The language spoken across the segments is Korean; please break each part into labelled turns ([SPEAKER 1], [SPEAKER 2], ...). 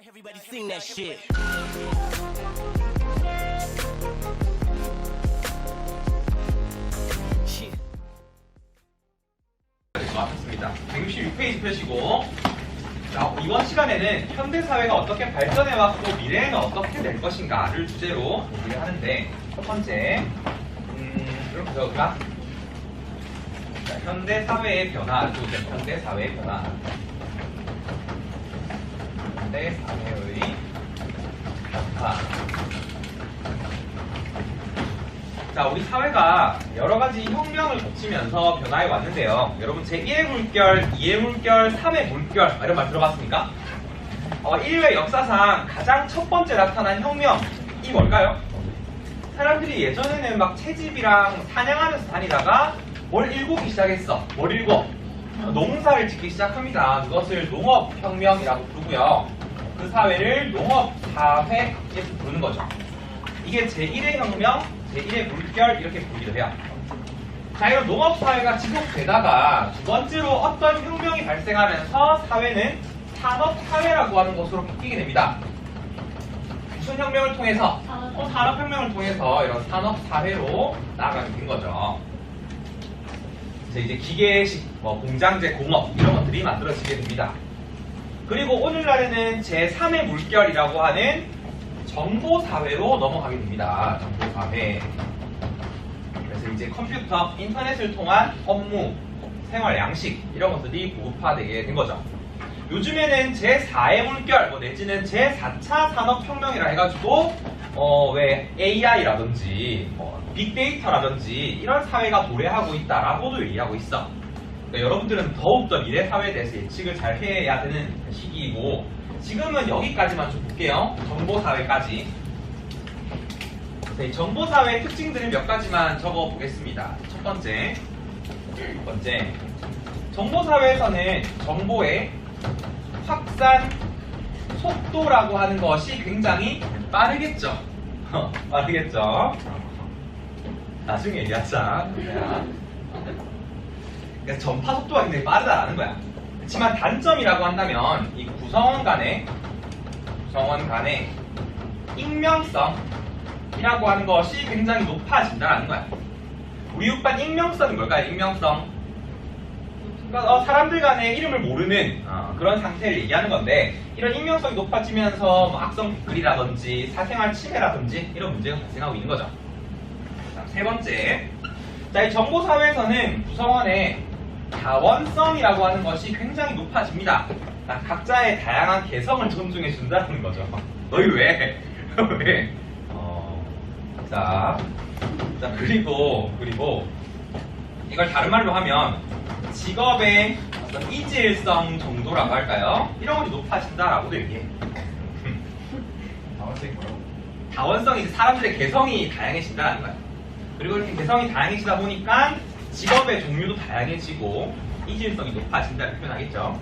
[SPEAKER 1] Everybody sing that shit. Shit.
[SPEAKER 2] 맞습니다. 166페이지 펴시고, 자, 이번 시간에는 현대 사회가 어떻게 발전해왔고 미래에는 어떻게 될 것인가를 주제로 얘기를 하는데, 첫 번째, 이렇게 적을까? 자, 현대 사회의 변화, 두 번째, 현대 사회의 변화. 현대 사회의 변화. 자, 우리 사회가 여러 가지 혁명을 거치면서 변화해 왔는데요. 여러분, 제1의 물결, 2의 물결, 3의 물결, 이런 말 들어봤습니까? 인류의 역사상 가장 첫 번째 나타난 혁명이 뭘까요? 사람들이 예전에는 막 채집이랑 사냥하면서 다니다가 뭘 일구기 시작했어. 뭘 일궈? 농사를 짓기 시작합니다. 그것을 농업혁명이라고 부르고요. 그 사회를 농업사회 이렇게 부르는 거죠. 이게 제1의 혁명, 제1의 물결 이렇게 부르기도 해요. 자, 이런 농업사회가 지속되다가 두 번째로 어떤 혁명이 발생하면서 사회는 산업사회라고 하는 것으로 바뀌게 됩니다. 무슨 혁명을 통해서? 산업혁명을 통해서 이런 산업사회로 나아가게 된 거죠. 이제 기계식, 공장제, 공업 이런 것들이 만들어지게 됩니다. 그리고 오늘날에는 제3의 물결이라고 하는 정보사회로 넘어가게 됩니다. 정보사회. 그래서 이제 컴퓨터, 인터넷을 통한 업무, 생활 양식 이런 것들이 보급화되게 된 거죠. 요즘에는 제4의 물결, 내지는 제4차 산업혁명이라 해가지고 왜 AI라든지 빅데이터라든지 이런 사회가 도래하고 있다라고도 얘기하고 있어. 그러니까 여러분들은 더욱더 미래 사회에 대해서 예측을 잘 해야 되는 시기이고, 지금은 여기까지만 좀 볼게요. 정보사회까지. 이 정보사회의 특징들을 몇 가지만 적어 보겠습니다. 첫 번째, 정보사회에서는 정보의 확산 속도라고 하는 것이 굉장히 빠르겠죠. 빠르겠죠. 나중에 얘기하자. 그러니까 전파 속도가 굉장히 빠르다라는 거야. 그렇지만 단점이라고 한다면 이 구성원 간의 익명성이라고 하는 것이 굉장히 높아진다라는 거야. 우리 육반 익명성이 뭘까요? 익명성. 그러니까 사람들 간의 이름을 모르는 그런 상태를 얘기하는 건데, 이런 익명성이 높아지면서 악성 댓글이라든지 사생활 침해라든지 이런 문제가 발생하고 있는 거죠. 자, 세 번째, 자, 이 정보사회에서는 구성원의 다원성이라고 하는 것이 굉장히 높아집니다. 각자의 다양한 개성을 존중해 준다는 거죠. 너희 왜? 왜? 자, 그리고 이걸 다른 말로 하면 직업의 어떤 이질성 정도라고 할까요? 이런 것이 높아진다라고도 얘기해. 다원성이 뭐라고? 다원성이 이제 사람들의 개성이 다양해진다는 거야. 그리고 이렇게 개성이 다양해지다 보니까 직업의 종류도 다양해지고 이질성이 높아진다를 표현하겠죠.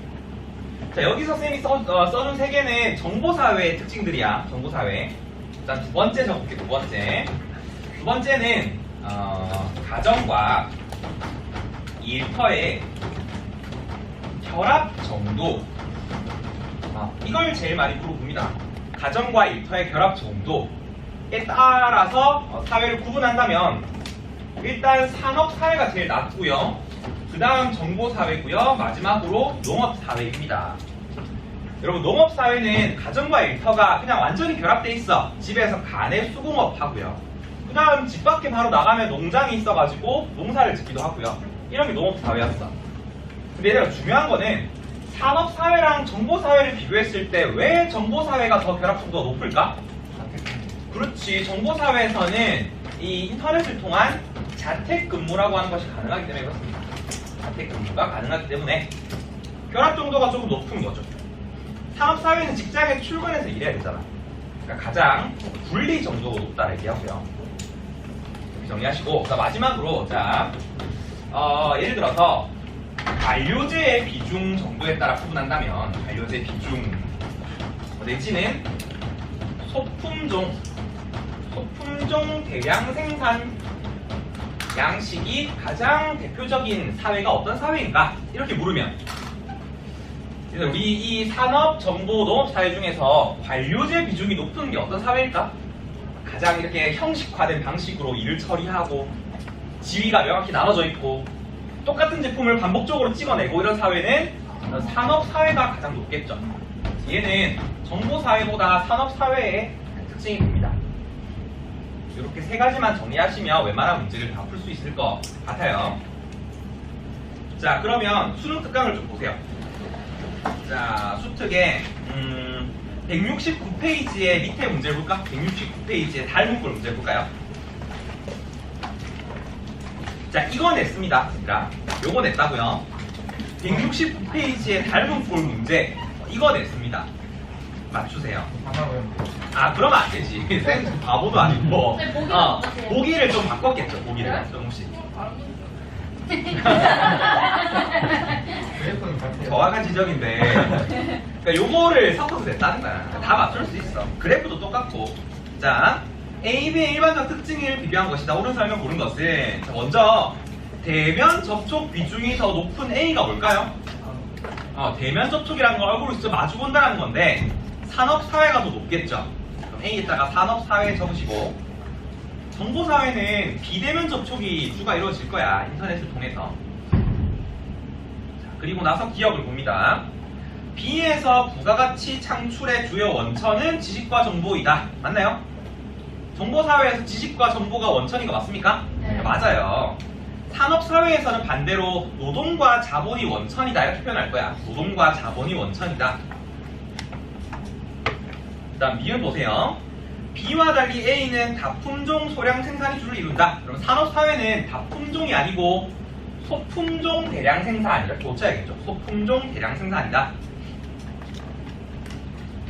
[SPEAKER 2] 자, 여기서 쌤이 써준 세 개는 정보사회의 특징들이야. 정보사회. 자, 두 번째 적을게. 두 번째는 가정과 일터의 결합 정도. 이걸 제일 많이 물어봅니다. 가정과 일터의 결합 정도에 따라서 사회를 구분한다면, 일단 산업사회가 제일 낮고요. 그 다음 정보사회고요. 마지막으로 농업사회입니다. 여러분, 농업사회는 가정과 일터가 그냥 완전히 결합돼 있어. 집에서 가내 수공업 하고요. 그 다음 집 밖에 바로 나가면 농장이 있어가지고 농사를 짓기도 하고요. 이런 게 농업사회였어. 근데 얘들아, 중요한 거는 산업사회랑 정보사회를 비교했을 때 왜 정보사회가 더 결합 정도가 높을까? 그렇지. 정보사회에서는 이 인터넷을 통한 자택근무라고 하는 것이 가능하기 때문에 그렇습니다. 자택근무가 가능하기 때문에 결합 정도가 조금 높은 거죠. 산업사회는 직장에 출근해서 일해야 되잖아. 그러니까 가장 분리 정도가 높다 얘기하고요. 이렇게 정리하시고, 자, 마지막으로, 예를 들어서 반려재의 비중 정도에 따라 구분한다면, 반려재 비중 내지는 소품종 대량 생산 양식이 가장 대표적인 사회가 어떤 사회인가? 이렇게 물으면 그래서 우리 이 산업, 정보, 농업 사회 중에서 관료제 비중이 높은 게 어떤 사회일까? 가장 이렇게 형식화된 방식으로 일을 처리하고 지위가 명확히 나눠져 있고 똑같은 제품을 반복적으로 찍어내고 이런 사회는 산업 사회가 가장 높겠죠. 얘는 정보 사회보다 산업 사회의 특징이 됩니다. 이렇게 세 가지만 정리하시면 웬만한 문제를 다 풀 수 있을 것 같아요. 자, 그러면 수능 특강을 좀 보세요. 자, 수특에 169페이지의 밑에 문제를 볼까? 169페이지의 닮은 꼴 문제를 볼까요? 자, 이거 냈습니다. 얘들아. 요거 냈다고요. 169페이지의 닮은 꼴 문제 이거 냈습니다. 맞추세요. 아, 그러면 안 되지. 쌤 바보도 아니고.
[SPEAKER 1] 네, 보기는 어떠세요?
[SPEAKER 2] 보기를 좀 바꿨겠죠. 보기를 조금씩. 정확한 지적인데, 그러니까 요거를 섞어서 냈다는 거야. 다 맞출 수 있어. 그래프도 똑같고. 자, A, B의 일반적 특징을 비교한 것이다. 옳은 설명 고른 것은. 자, 먼저 대면 접촉 비중이 더 높은 A가 뭘까요? 대면 접촉이라는 건 얼굴을 직접 마주 본다는 건데 산업 사회가 더 높겠죠. 그럼 A에다가 산업 사회 적으시고, 정보 사회는 비대면 접촉이 주가 이루어질 거야. 인터넷을 통해서. 자, 그리고 나서 기억을 봅니다. B에서 부가가치 창출의 주요 원천은 지식과 정보이다. 맞나요? 정보 사회에서 지식과 정보가 원천인 거 맞습니까?
[SPEAKER 1] 네.
[SPEAKER 2] 맞아요. 산업 사회에서는 반대로 노동과 자본이 원천이다 이렇게 표현할 거야. 노동과 자본이 원천이다. 그다음 미음 보세요. B와 달리 A는 다품종 소량 생산이 주를 이룬다. 그럼 산업 사회는 다품종이 아니고 소품종 대량 생산 이렇게 고쳐야겠죠. 소품종 대량 생산이다.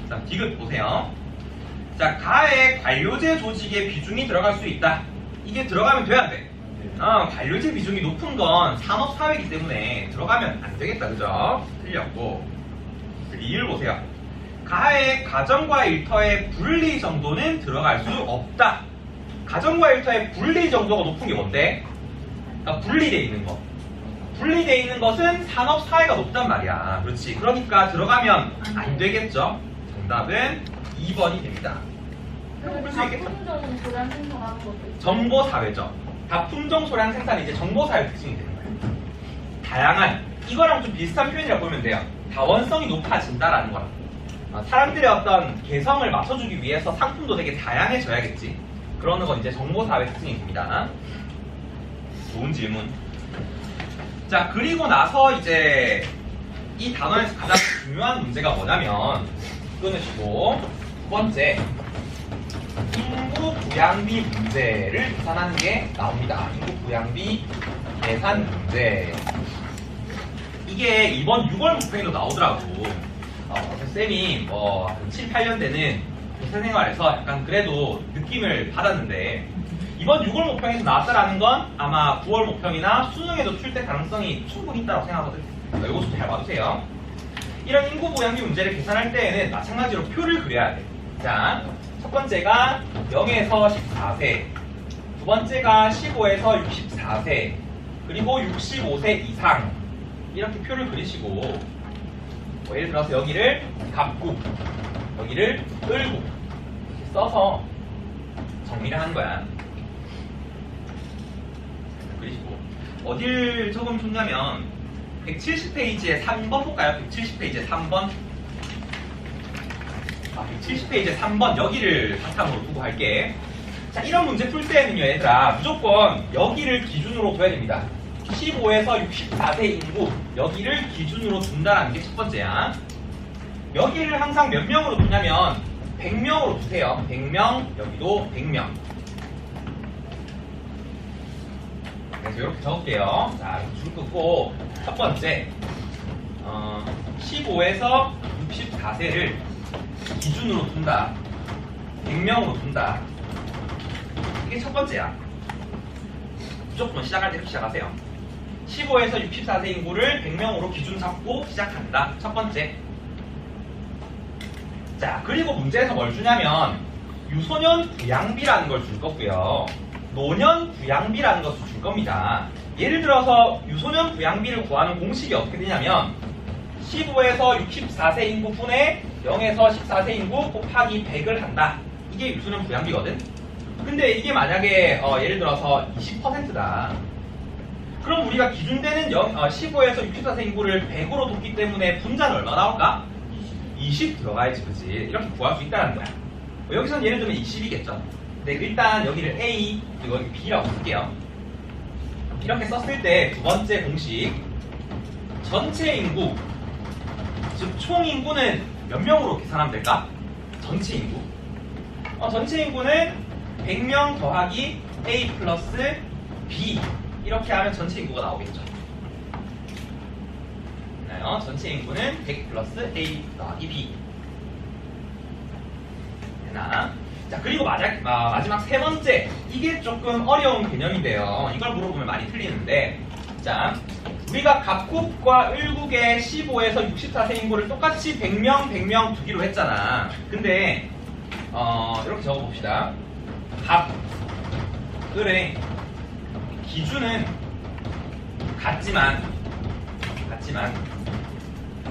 [SPEAKER 2] 그다음 디귿 보세요. 자, 가에 관료제 조직의 비중이 들어갈 수 있다. 이게 들어가면 돼야 돼. 관료제 비중이 높은 건 산업 사회이기 때문에 들어가면 안 되겠다, 그죠? 틀렸고. 리을 보세요. 가의 가정과 일터의 분리 정도는 들어갈 수 없다. 가정과 일터의 분리 정도가 높은 게 뭔데? 그러니까 분리되어 있는 거. 분리되어 있는 것은 산업 사회가 높단 말이야. 그렇지. 그러니까 들어가면 안 되겠죠. 정답은 2번이 됩니다. 풀 수 있겠죠?
[SPEAKER 1] 다품종 소량 생산하는 것도 있고.
[SPEAKER 2] 정보 사회죠. 다품종 소량 생산이 이제 정보 사회 특징이 되는 거예요. 다양한, 이거랑 좀 비슷한 표현이라고 보면 돼요. 다원성이 높아진다라는 거랑. 사람들의 어떤 개성을 맞춰주기 위해서 상품도 되게 다양해져야겠지. 그러는 건 이제 정보 사회 특징이 됩니다. 좋은 질문. 자, 그리고 나서 이제 이 단원에서 가장 중요한 문제가 뭐냐면, 끊으시고 두 번째 인구 부양비 문제를 계산하는 게 나옵니다. 인구 부양비 계산 문제. 이게 이번 6월 목표에도 나오더라고. 쌤이 7, 8년 되는 회사생활에서 약간 그래도 느낌을 받았는데, 이번 6월 목평에서 나왔다라는 건 아마 9월 목평이나 수능에도 출제 가능성이 충분히 있다고 생각하거든요. 그러니까 이거 좀 잘 봐주세요. 이런 인구 부양비 문제를 계산할 때에는 마찬가지로 표를 그려야 돼. 자, 첫 번째가 0에서 14세, 두 번째가 15에서 64세, 그리고 65세 이상. 이렇게 표를 그리시고, 예를 들어서 여기를 갑구, 여기를 을구 이렇게 써서 정리를 하는 거야. 그리고 어딜 적으면 좋냐면 170페이지에 3번 볼까요? 170페이지에 3번. 170페이지에 3번 여기를 바탕으로 두고 할게. 자, 이런 문제 풀 때는요, 얘들아, 무조건 여기를 기준으로 둬야 됩니다. 15에서 64세 인구, 여기를 기준으로 둔다는 게 첫 번째야. 여기를 항상 몇 명으로 두냐면 100명으로 두세요. 100명, 여기도 100명. 그래서 이렇게 적을게요. 자, 줄 긋고 첫 번째 15에서 64세를 기준으로 둔다. 100명으로 둔다. 이게 첫 번째야. 무조건 시작할 때 이렇게 시작하세요. 15에서 64세 인구를 100명으로 기준 잡고 시작한다. 첫 번째. 자, 그리고 문제에서 뭘 주냐면 유소년 부양비라는 걸 줄 거고요. 노년 부양비라는 것을 줄 겁니다. 예를 들어서 유소년 부양비를 구하는 공식이 어떻게 되냐면 15에서 64세 인구분의 0에서 14세 인구 곱하기 100을 한다. 이게 유수는 부양비거든. 근데 이게 만약에 예를 들어서 20%다. 그럼 우리가 기준되는 15에서 64세 인구를 100으로 뒀기 때문에 분자는 얼마 나올까? 20 들어가야지, 그치? 이렇게 구할 수 있다는 거야. 여기서는 예를 들면 20이겠죠. 근데 일단 여기를 A, 그리고 여기 B라고 쓸게요. 이렇게 썼을 때 두 번째 공식, 전체 인구, 즉 총 인구는 몇 명으로 계산하면 될까? 전체 인구. 전체 인구는 100명 더하기 A 플러스 B, 이렇게 하면 전체 인구가 나오겠죠. 전체 인구는 100 플러스 A 더하기 B. 되나? 자, 그리고 마지막 세 번째, 이게 조금 어려운 개념인데요. 이걸 물어보면 많이 틀리는데, 자, 우리가 갑국과 을국의 15에서 64세 인구를 똑같이 100명, 100명 두기로 했잖아. 근데 이렇게 적어봅시다. 갑, 을의 기준은 같지만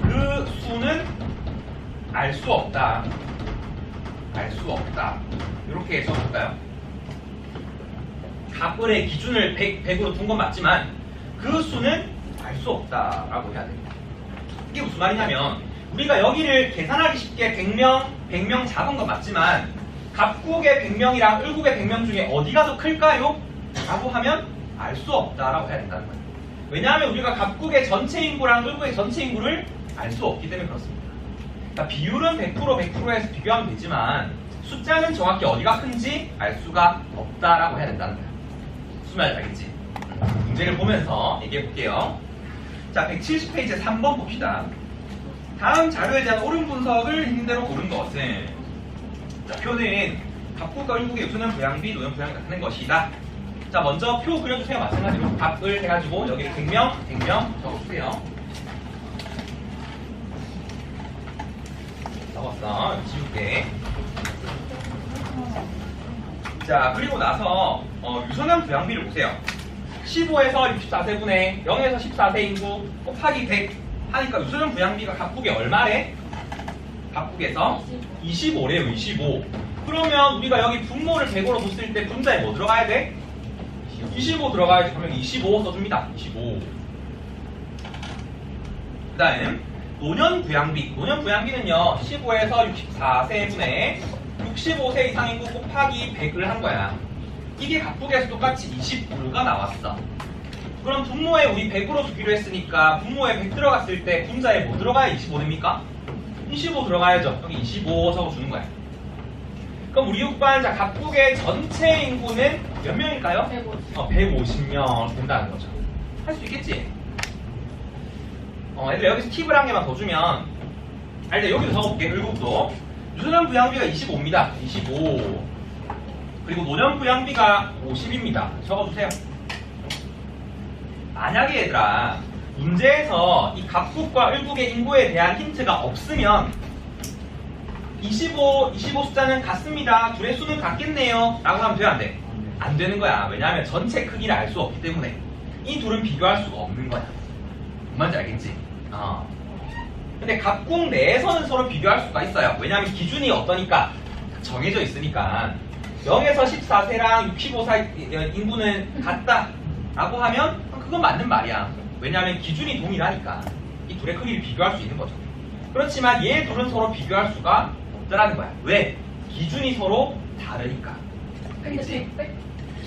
[SPEAKER 2] 그 수는 알 수 없다. 이렇게 적어볼까요? 갑을의 기준을 100으로 둔 건 맞지만 그 수는 알 수 없다라고 해야 됩니다. 이게 무슨 말이냐면 우리가 여기를 계산하기 쉽게 100명 잡은 건 맞지만 갑국의 100명이랑 을국의 100명 중에 어디가 더 클까요? 라고 하면 알 수 없다라고 해야 된다는 거예요. 왜냐하면 우리가 갑국의 전체 인구랑 을국의 전체 인구를 알 수 없기 때문에 그렇습니다. 그러니까 비율은 100%해서 비교하면 되지만 숫자는 정확히 어디가 큰지 알 수가 없다라고 해야 된다는 거예요. 무슨 말인지 알겠지? 문제를 보면서 얘기해 볼게요. 자, 170페이지 3번 봅시다. 다음 자료에 대한 옳은 분석을 있는 대로 고른 것은, 자, 표는 갑국과 을국의 유수는 부양비, 노년 부양이 나타낸 것이다. 자, 먼저 표 그려주세요. 마찬가지로 갑을 해가지고 여기를 100명 적어주세요. 적었어. 지울게. 자, 그리고 나서 유소년 부양비를 보세요. 15에서 64세분의 0에서 14세 인구 곱하기 100 하니까 유소년 부양비가 갑국에 얼마래? 갑국에서 25래요. 25. 그러면 우리가 여기 분모를 100으로 뒀을 때 분자에 뭐 들어가야 돼? 25 들어가야지. 그러면 25 써줍니다. 25. 그 다음 노년 부양비. 노년 부양비는요 15에서 64세분의 65세 이상 인구 곱하기 100을 한 거야. 이게 갑국에서 똑같이 25가 나왔어. 그럼 분모에 우리 100으로 두기로 했으니까 분모에 100 들어갔을 때 분자에 뭐 들어가야 25 됩니까? 25 들어가야죠. 여기 25 적어주는 거야. 그럼 우리 6반, 자, 갑국의 전체 인구는 몇 명일까요? 150명 된다는 거죠. 할 수 있겠지? 애들 여기서 팁을 한 개만 더 주면, 일단 여기도 적어볼게. 을국도 유소년 부양비가 25입니다. 25. 그리고 노년 부양비가 50입니다. 적어주세요. 만약에 얘들아 문제에서 이 갑국과 을국의 인구에 대한 힌트가 없으면 25 숫자는 같습니다. 둘의 수는 같겠네요. 라고 하면 돼요? 안 돼? 안 되는 거야. 왜냐하면 전체 크기를 알 수 없기 때문에 이 둘은 비교할 수가 없는 거야. 뭔지 알겠지? 근데 갑국 내에서는 서로 비교할 수가 있어요. 왜냐하면 기준이 어떠니까 정해져 있으니까 0에서 14세랑 65세 인구는 같다 라고 하면 그건 맞는 말이야. 왜냐하면 기준이 동일하니까 이 둘의 크기를 비교할 수 있는 거죠. 그렇지만 얘 둘은 서로 비교할 수가 없더라는 거야. 왜? 기준이 서로 다르니까. 알겠지?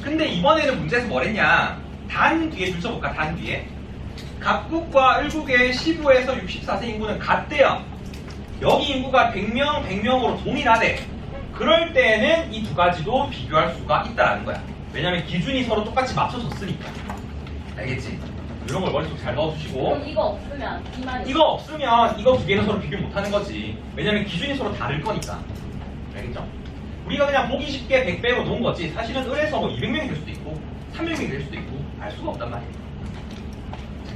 [SPEAKER 2] 근데 이번에는 문제에서 뭐랬냐, 단 뒤에 줄 쳐볼까? 단 뒤에 갑국과 을국의 15에서 64세 인구는 같대요. 여기 인구가 100명으로 동일하대. 그럴 때는 이 두 가지도 비교할 수가 있다라는 거야. 왜냐면 기준이 서로 똑같이 맞춰졌으니까. 알겠지? 이런 걸 머릿속에 잘 넣어주시고.
[SPEAKER 1] 그럼 이거 없으면 이 말이.
[SPEAKER 2] 이거 없으면 이거 두 개는 서로 비교 못하는 거지. 왜냐면 기준이 서로 다를 거니까. 알겠죠? 우리가 그냥 보기 쉽게 100배로 놓은 거지. 사실은 을에서 뭐 200명이 될 수도 있고 300명이 될 수도 있고 알 수가 없단 말이에요.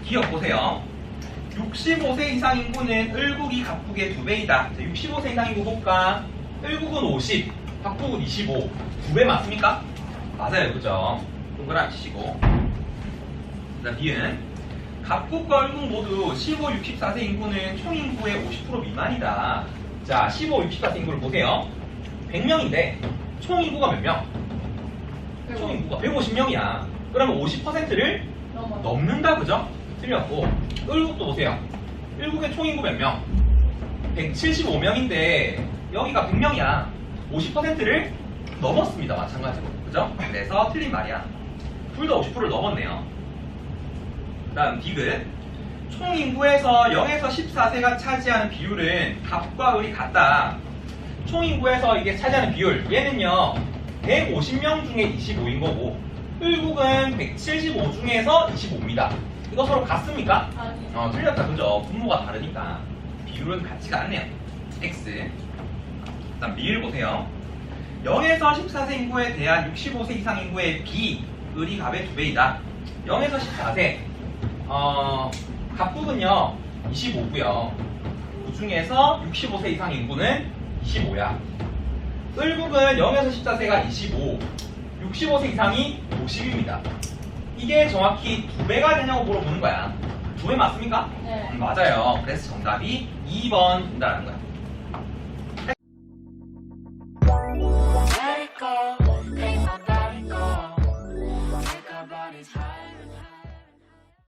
[SPEAKER 2] 기억 보세요. 65세 이상 인구는 을국이 갑국의 2배이다. 65세 이상 인구 볼까? 을국은 50, 갑국은 25. 2배 맞습니까? 맞아요, 그죠? 동그라미 치시고. 그 다음 B는 갑국과 을국 모두 15, 64세 인구는 총 인구의 50% 미만이다. 자, 15, 64세 인구를 보세요. 100명인데 총 인구가 몇 명? 총 인구가 150명이야. 그러면 50%를 넘는다, 그죠? 틀렸고, 을국도 보세요. 을국의 총 인구 몇 명? 175명인데 여기가 100명이야. 50%를 넘었습니다. 마찬가지로. 그죠? 그래서 틀린 말이야. 둘 다 50%를 넘었네요. 그 다음 디귿. 총 인구에서 0에서 14세가 차지하는 비율은 갑과 을이 같다. 총 인구에서 이게 차지하는 비율, 얘는요 150명 중에 25인 거고, 을국은 175 중에서 25입니다. 이거 서로 같습니까?
[SPEAKER 1] 아니.
[SPEAKER 2] 틀렸다, 그죠? 분모가 다르니까 비율은 같지가 않네요. X. 다음 미을 보세요. 0에서 14세 인구에 대한 65세 이상 인구의 비, 을이 갑의 2배이다. 0에서 14세 갑국은요 25고요. 그 중에서 65세 이상 인구는 25야. 을국은 0에서 14세가 25, 65세 이상이 50입니다. 이게 정확히 2배가 되냐고 물어보는 거야. 2배 맞습니까?
[SPEAKER 1] 네.
[SPEAKER 2] 맞아요. 그래서 정답이 2번이다라는 거야.